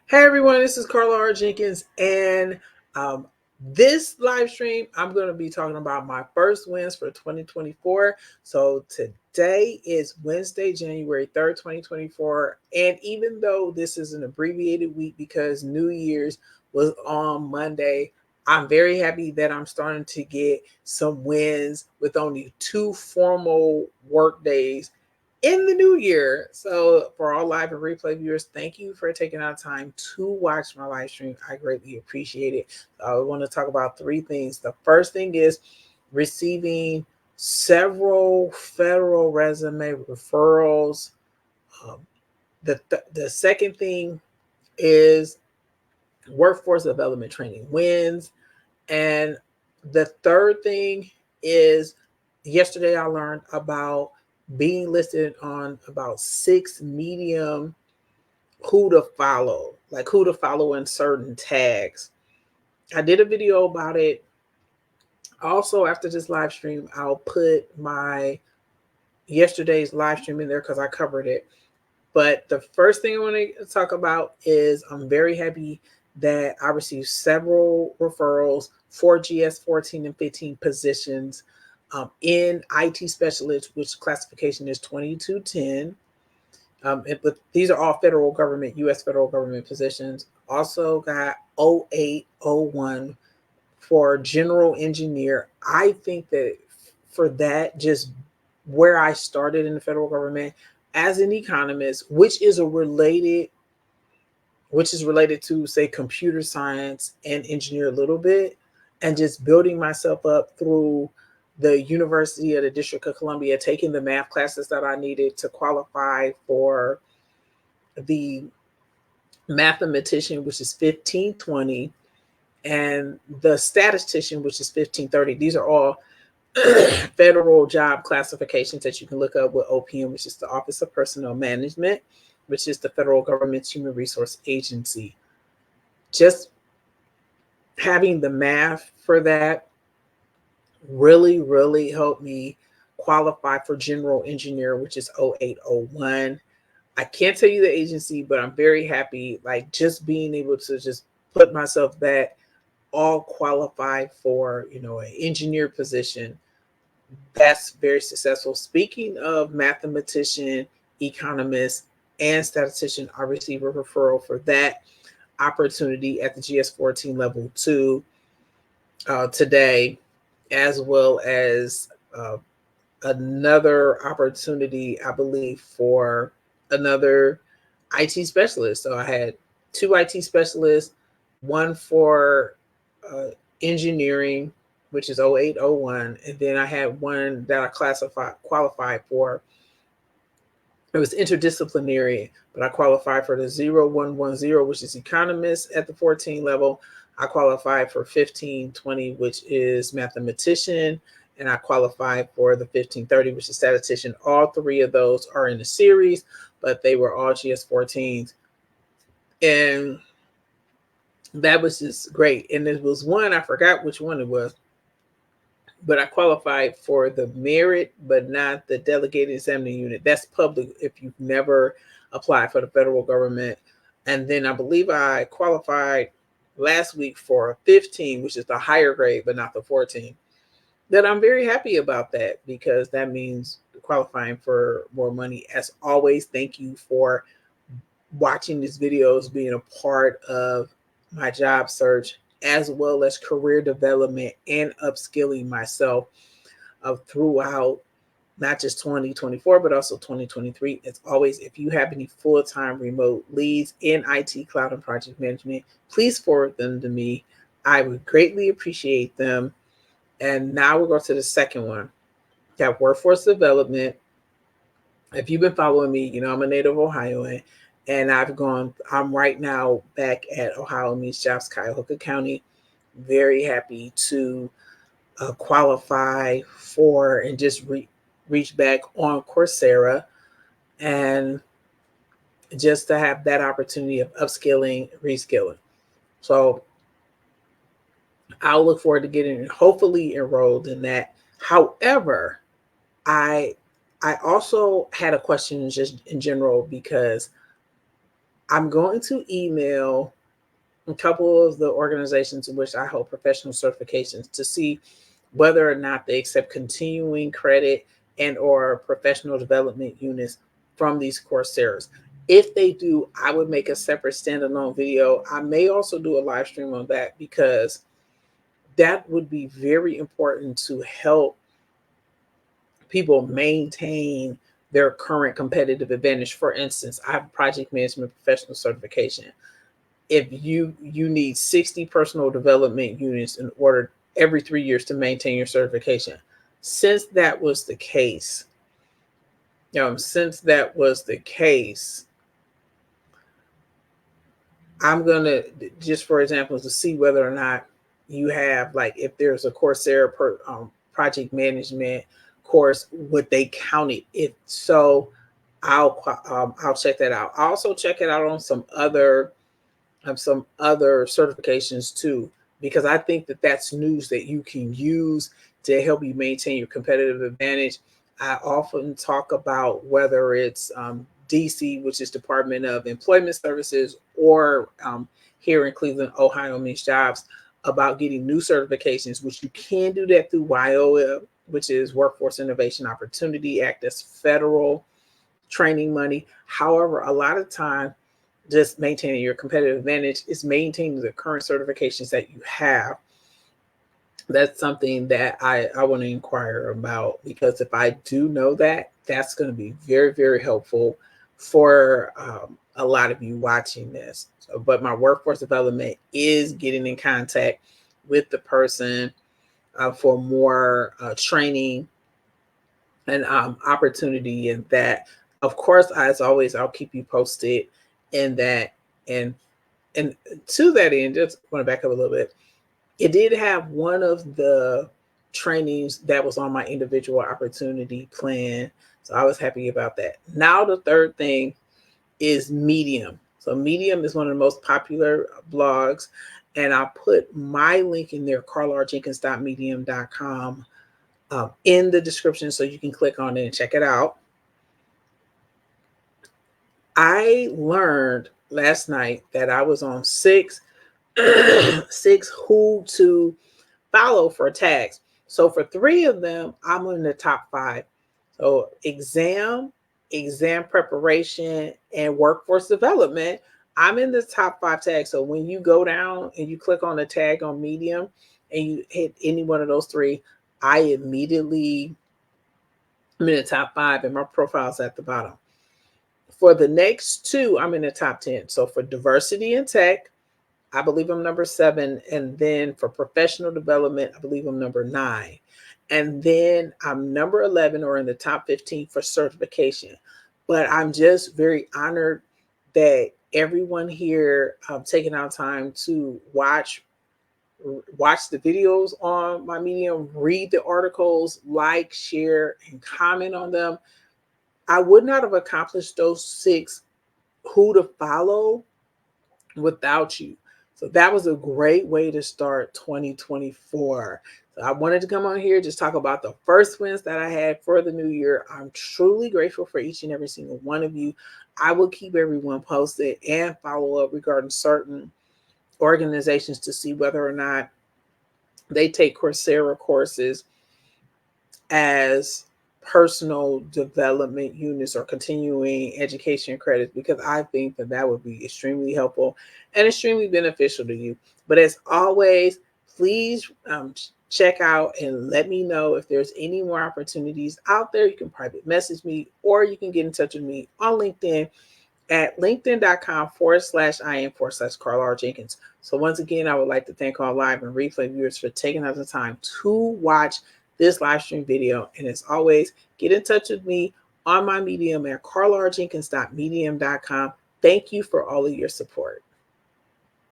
Hey everyone, this is Carla R. Jenkins, and um, this live stream, I'm going to be talking about my first wins for 2024. So today is Wednesday, January 3rd, 2024. And even though this is an abbreviated week because New Year's was on Monday, I'm very happy that I'm starting to get some wins with only two formal work days in the new year. So, for all live and replay viewers, thank you for taking out time to watch my live stream. I greatly appreciate it. I want to talk about three things. The first thing is receiving several federal resume referrals. Um, the second thing is workforce development training wins. And the third thing is yesterday I learned about being listed on about six medium who to follow in certain tags. I did a video about it. Also, after this live stream, I'll put my yesterday's live stream in there because I covered it. But the first thing I want to talk about is I'm very happy that I received several referrals for GS 14 and 15 positions in IT specialist, which classification is 2210. But these are all federal government, U.S. federal government positions. Also got 0801 for general engineer. I think that for that, just where I started in the federal government as an economist, which is related to say computer science and engineer a little bit, and just building myself up through the University of the District of Columbia, taking the math classes that I needed to qualify for the mathematician, which is 1520, and the statistician, which is 1530. These are all federal job classifications that you can look up with OPM, which is the Office of Personnel Management, which is the federal government's human resource agency. Just having the math for that really helped me qualify for general engineer, which is 0801. I can't tell you the agency, but I'm very happy, like just being able to just put myself that all qualified for, an engineer position. That's very successful. Speaking of mathematician, economist, and statistician, I received a referral for that opportunity at the GS 14 level 2 today, as well as another opportunity, I believe, for another IT specialist. So I had two IT specialists, one for uh, engineering, which is 0801, and then I had one that I qualified for. It was interdisciplinary, but I qualified for the 0110, which is economist at the 14 level. I qualified for 1520, which is mathematician, and I qualified for the 1530, which is statistician. All three of those are in the series, but they were all GS 14s. And that was just great. And there was one, I forgot which one it was, but I qualified for the merit, but not the delegated examining unit. That's public if you've never applied for the federal government. And then I believe I qualified last week for 15, which is the higher grade, but not the 14. That I'm very happy about that because that means qualifying for more money. As always, thank you for watching these videos, being a part of my job search, as well as career development and upskilling myself throughout not just 2024, but also 2023. As always, if you have any full-time remote leads in IT, cloud, and project management, please forward them to me. I would greatly appreciate them. And now we'll go to the second one. That workforce development. If you've been following me, you know I'm a native Ohioan, and I'm right now back at Ohio Meets Jobs, Cuyahoga County. Very happy to qualify for and just reach back on Coursera, and just to have that opportunity of upskilling, reskilling. So I'll look forward to getting hopefully enrolled in that. However, I I also had a question just in general because I'm going to email a couple of the organizations in which I hold professional certifications to see whether or not they accept continuing credit and or professional development units from these Coursera's. If they do, I would make a separate standalone video. I may also do a live stream on that because that would be very important to help people maintain their current competitive advantage. For instance, I have project management professional certification. If you need 60 personal development units in order every 3 years to maintain your certification. Since that was the case, I'm gonna, just for example, to see whether or not you have, like, if there's a Coursera project management course, would they count it? If so, I'll check that out. I'll also check it out on some other certifications too, because I think that that's news that you can use to help you maintain your competitive advantage. I often talk about whether it's DC, which is Department of Employment Services, or here in Cleveland, Ohio Means Jobs, about getting new certifications, which you can do that through WIOA, which is Workforce Innovation Opportunity Act. That's federal training money. However, a lot of time, just maintaining your competitive advantage is maintaining the current certifications that you have. That's something that I want to inquire about, because if I do know that, that's going to be very, very helpful for a lot of you watching this. So, but my workforce development is getting in contact with the person for more training and opportunity in that. Of course, as always, I'll keep you posted in that. And to that end, just want to back up a little bit. It did have one of the trainings that was on my individual opportunity plan. So I was happy about that. Now the third thing is Medium. So Medium is one of the most popular blogs. And I'll put my link in there, carlarjenkins.medium.com, in the description so you can click on it and check it out. I learned last night that I was on six who to follow for tags. So for 3 of them, I'm in the top 5. So exam preparation, and workforce development, I'm in the top 5 tags. So when you go down and you click on the tag on Medium and you hit any one of those 3, I immediately am in the top 5 and my profile's at the bottom. For the next 2, I'm in the top 10. So for diversity and tech, I believe I'm number 7. And then for professional development, I believe I'm number 9. And then I'm number 11, or in the top 15 for certification. But I'm just very honored that everyone here taking out time to watch the videos on my Medium, read the articles, like, share, and comment on them. I would not have accomplished those 6 who to follow without you. So that was a great way to start 2024. So I wanted to come on here, just talk about the first wins that I had for the new year. I'm truly grateful for each and every single one of you. I will keep everyone posted and follow up regarding certain organizations to see whether or not they take Coursera courses as personal development units or continuing education credits, because I think that that would be extremely helpful and extremely beneficial to you. But as always, please check out and let me know if there's any more opportunities out there. You can private message me, or you can get in touch with me on LinkedIn at linkedin.com/IM/Carl Jenkins. So once again, I would like to thank all live and replay viewers for taking out the time to watch this live stream video. And as always, get in touch with me on my Medium at carlarjenkins.medium.com. Thank you for all of your support.